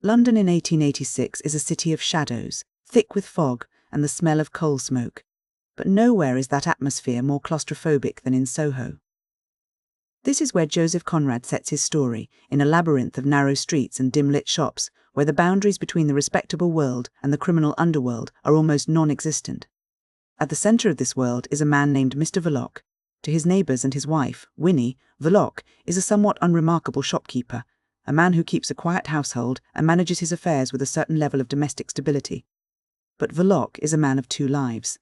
London in 1886 is a city of shadows, thick with fog and the smell of coal smoke. But nowhere is that atmosphere more claustrophobic than in Soho. This is where Joseph Conrad sets his story, in a labyrinth of narrow streets and dim-lit shops, where the boundaries between the respectable world and the criminal underworld are almost non-existent. At the centre of this world is a man named Mr. Verloc. To his neighbours and his wife, Winnie, Verloc is a somewhat unremarkable shopkeeper, a man who keeps a quiet household and manages his affairs with a certain level of domestic stability. But Verloc is a man of two lives.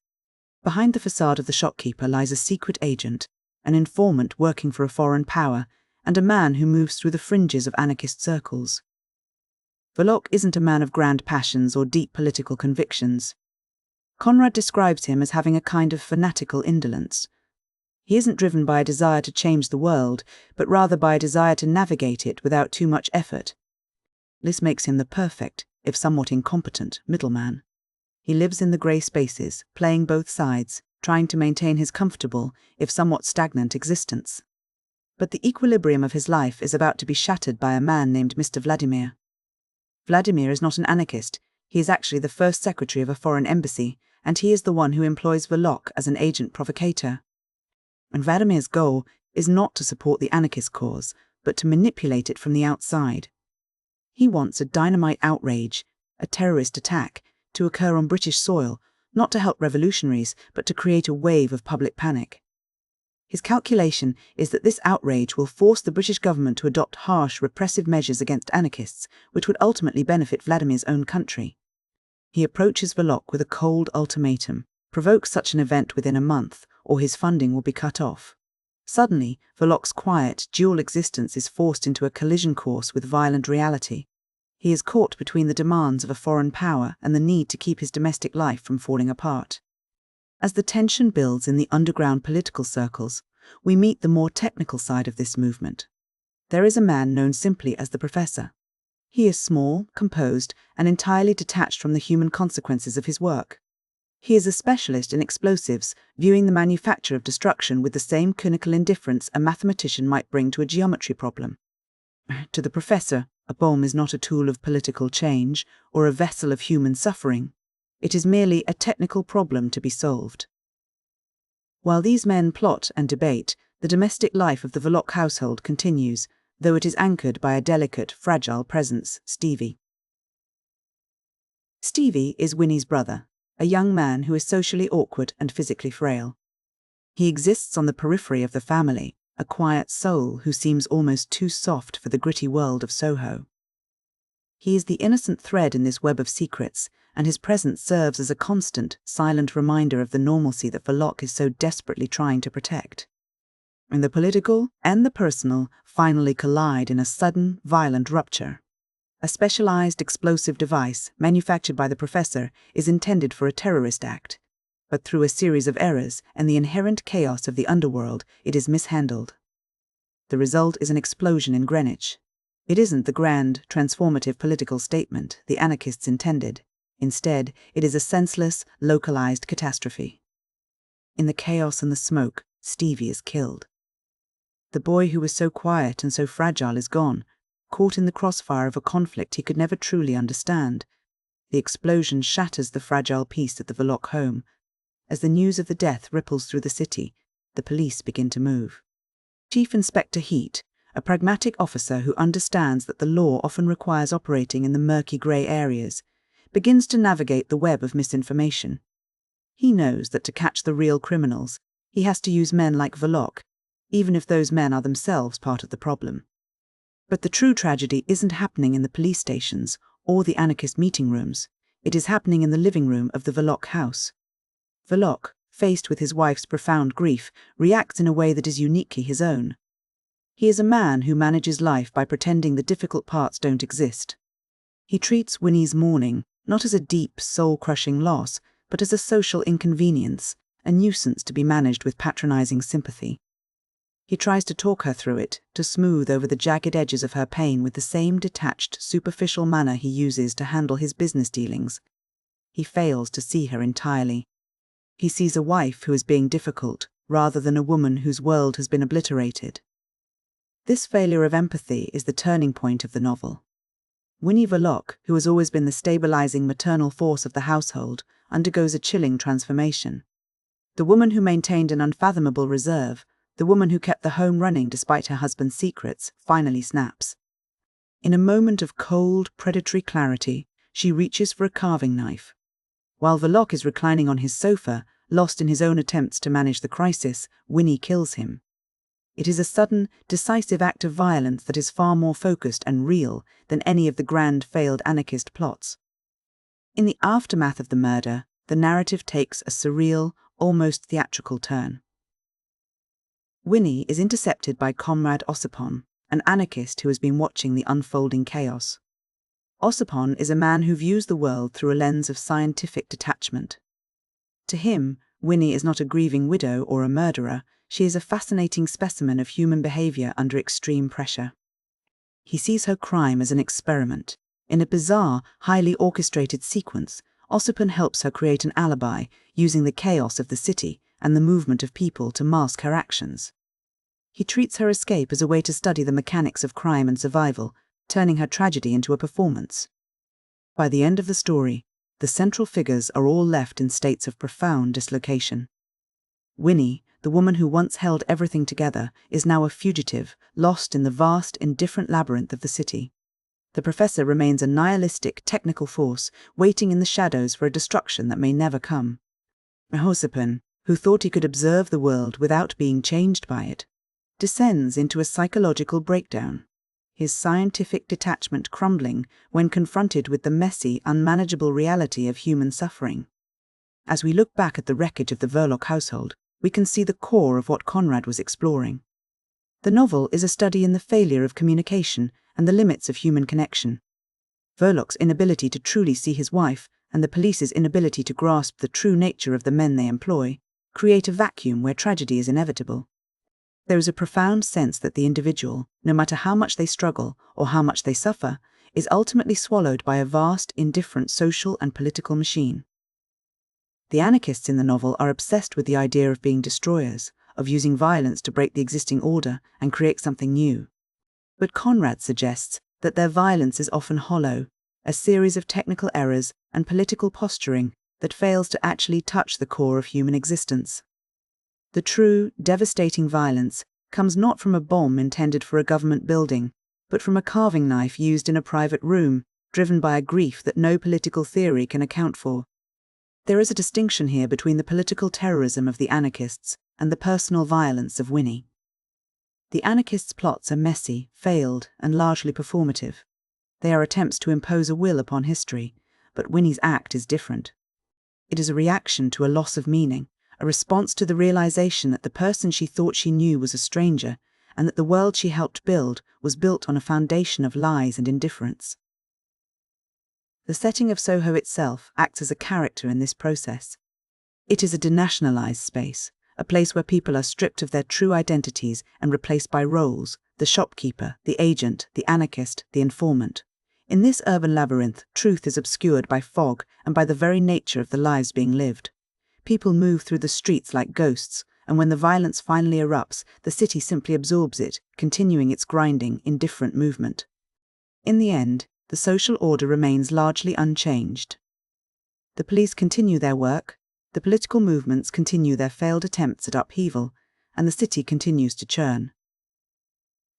Behind the facade of the shopkeeper lies a secret agent, an informant working for a foreign power, and a man who moves through the fringes of anarchist circles. Verloc isn't a man of grand passions or deep political convictions. Conrad describes him as having a kind of fanatical indolence. He isn't driven by a desire to change the world, but rather by a desire to navigate it without too much effort. This makes him the perfect, if somewhat incompetent, middleman. He lives in the grey spaces, playing both sides, trying to maintain his comfortable, if somewhat stagnant, existence. But the equilibrium of his life is about to be shattered by a man named Mr. Vladimir. Vladimir is not an anarchist. He is actually the first secretary of a foreign embassy, and he is the one who employs Verloc as an agent provocateur. And Vladimir's goal is not to support the anarchist cause, but to manipulate it from the outside. He wants a dynamite outrage, a terrorist attack, to occur on British soil, not to help revolutionaries, but to create a wave of public panic. His calculation is that this outrage will force the British government to adopt harsh, repressive measures against anarchists, which would ultimately benefit Vladimir's own country. He approaches Verloc with a cold ultimatum: provoke such an event within a month, or his funding will be cut off. Suddenly, Verloc's quiet, dual existence is forced into a collision course with violent reality. He is caught between the demands of a foreign power and the need to keep his domestic life from falling apart. As the tension builds in the underground political circles, we meet the more technical side of this movement. There is a man known simply as the Professor. He is small, composed, and entirely detached from the human consequences of his work. He is a specialist in explosives, viewing the manufacture of destruction with the same clinical indifference a mathematician might bring to a geometry problem. To the Professor, a bomb is not a tool of political change or a vessel of human suffering. It is merely a technical problem to be solved. While these men plot and debate, the domestic life of the Verloc household continues, though it is anchored by a delicate, fragile presence, Stevie. Stevie is Winnie's brother, a young man who is socially awkward and physically frail. He exists on the periphery of the family, a quiet soul who seems almost too soft for the gritty world of Soho. He is the innocent thread in this web of secrets, and his presence serves as a constant, silent reminder of the normalcy that Verloc is so desperately trying to protect. And the political and the personal finally collide in a sudden, violent rupture. A specialized explosive device, manufactured by the Professor, is intended for a terrorist act, but through a series of errors and the inherent chaos of the underworld, it is mishandled. The result is an explosion in Greenwich. It isn't the grand, transformative political statement the anarchists intended. Instead, it is a senseless, localized catastrophe. In the chaos and the smoke, Stevie is killed. The boy who was so quiet and so fragile is gone, caught in the crossfire of a conflict he could never truly understand. The explosion shatters the fragile peace at the Verloc home. As the news of the death ripples through the city, the police begin to move. Chief Inspector Heat, a pragmatic officer who understands that the law often requires operating in the murky grey areas, begins to navigate the web of misinformation. He knows that to catch the real criminals, he has to use men like Verloc, even if those men are themselves part of the problem. But the true tragedy isn't happening in the police stations or the anarchist meeting rooms. It is happening in the living room of the Verloc house. Verloc, faced with his wife's profound grief, reacts in a way that is uniquely his own. He is a man who manages life by pretending the difficult parts don't exist. He treats Winnie's mourning not as a deep, soul-crushing loss, but as a social inconvenience, a nuisance to be managed with patronizing sympathy. He tries to talk her through it, to smooth over the jagged edges of her pain with the same detached, superficial manner he uses to handle his business dealings. He fails to see her entirely. He sees a wife who is being difficult, rather than a woman whose world has been obliterated. This failure of empathy is the turning point of the novel. Winnie Verloc, who has always been the stabilizing maternal force of the household, undergoes a chilling transformation. The woman who maintained an unfathomable reserve, the woman who kept the home running despite her husband's secrets, finally snaps. In a moment of cold, predatory clarity, she reaches for a carving knife. While Verloc is reclining on his sofa, lost in his own attempts to manage the crisis, Winnie kills him. It is a sudden, decisive act of violence that is far more focused and real than any of the grand failed anarchist plots. In the aftermath of the murder, the narrative takes a surreal, almost theatrical turn. Winnie is intercepted by Conrad Ossipon, an anarchist who has been watching the unfolding chaos. Ossipon is a man who views the world through a lens of scientific detachment. To him, Winnie is not a grieving widow or a murderer, she is a fascinating specimen of human behavior under extreme pressure. He sees her crime as an experiment. In a bizarre, highly orchestrated sequence, Ossipon helps her create an alibi, using the chaos of the city and the movement of people to mask her actions. He treats her escape as a way to study the mechanics of crime and survival, turning her tragedy into a performance. By the end of the story, the central figures are all left in states of profound dislocation. Winnie, the woman who once held everything together, is now a fugitive, lost in the vast, indifferent labyrinth of the city. The professor remains a nihilistic, technical force, waiting in the shadows for a destruction that may never come. Ossipon, who thought he could observe the world without being changed by it, descends into a psychological breakdown, his scientific detachment crumbling when confronted with the messy, unmanageable reality of human suffering. As we look back at the wreckage of the Verloc household, we can see the core of what Conrad was exploring. The novel is a study in the failure of communication and the limits of human connection. Verloc's inability to truly see his wife and the police's inability to grasp the true nature of the men they employ create a vacuum where tragedy is inevitable. There is a profound sense that the individual, no matter how much they struggle or how much they suffer, is ultimately swallowed by a vast, indifferent social and political machine. The anarchists in the novel are obsessed with the idea of being destroyers, of using violence to break the existing order and create something new. But Conrad suggests that their violence is often hollow, a series of technical errors and political posturing that fails to actually touch the core of human existence. The true, devastating violence comes not from a bomb intended for a government building, but from a carving knife used in a private room, driven by a grief that no political theory can account for. There is a distinction here between the political terrorism of the anarchists and the personal violence of Winnie. The anarchists' plots are messy, failed, and largely performative. They are attempts to impose a will upon history, but Winnie's act is different. It is a reaction to a loss of meaning, a response to the realization that the person she thought she knew was a stranger, and that the world she helped build was built on a foundation of lies and indifference. The setting of Soho itself acts as a character in this process. It is a denationalized space, a place where people are stripped of their true identities and replaced by roles: the shopkeeper, the agent, the anarchist, the informant. In this urban labyrinth, truth is obscured by fog and by the very nature of the lives being lived. People move through the streets like ghosts, and when the violence finally erupts, the city simply absorbs it, continuing its grinding, indifferent movement. In the end, the social order remains largely unchanged. The police continue their work, the political movements continue their failed attempts at upheaval, and the city continues to churn.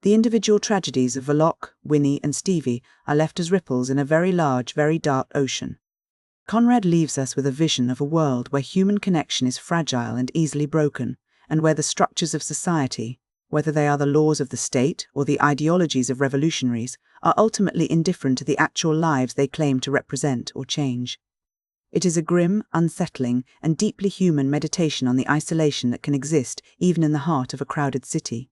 The individual tragedies of Verloc, Winnie, and Stevie are left as ripples in a very large, very dark ocean. Conrad leaves us with a vision of a world where human connection is fragile and easily broken, and where the structures of society, whether they are the laws of the state or the ideologies of revolutionaries, are ultimately indifferent to the actual lives they claim to represent or change. It is a grim, unsettling, and deeply human meditation on the isolation that can exist even in the heart of a crowded city.